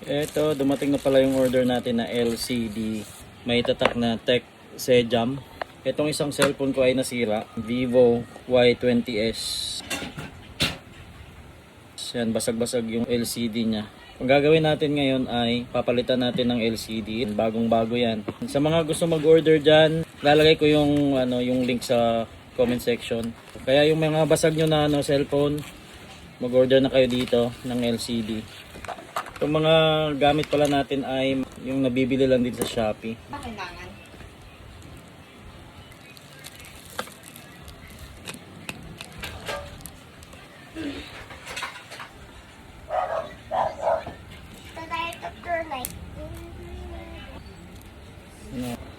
Eto, dumating na pala yung order natin na LCD. May tatak na Tech Sejam. Itong isang cellphone ko ay nasira. Vivo Y20s. Yan, basag-basag yung LCD niya. Ang gagawin natin ngayon ay papalitan natin ng LCD. Bagong-bago yan. Sa mga gusto mag-order dyan, lalagay ko yung, yung link sa comment section. Kaya yung mga basag nyo na cellphone, mag-order na kayo dito ng LCD. Itong mga gamit pala natin ay yung nabibili lang din sa Shopee. Kailangan. Ano?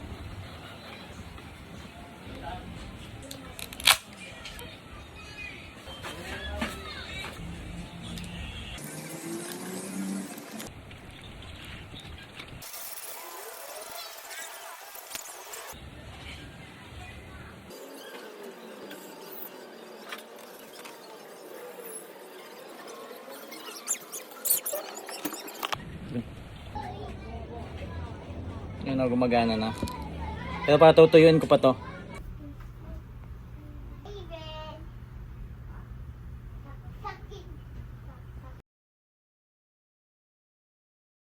Yan o, gumagana na. Pero patutuyuin ko pa to.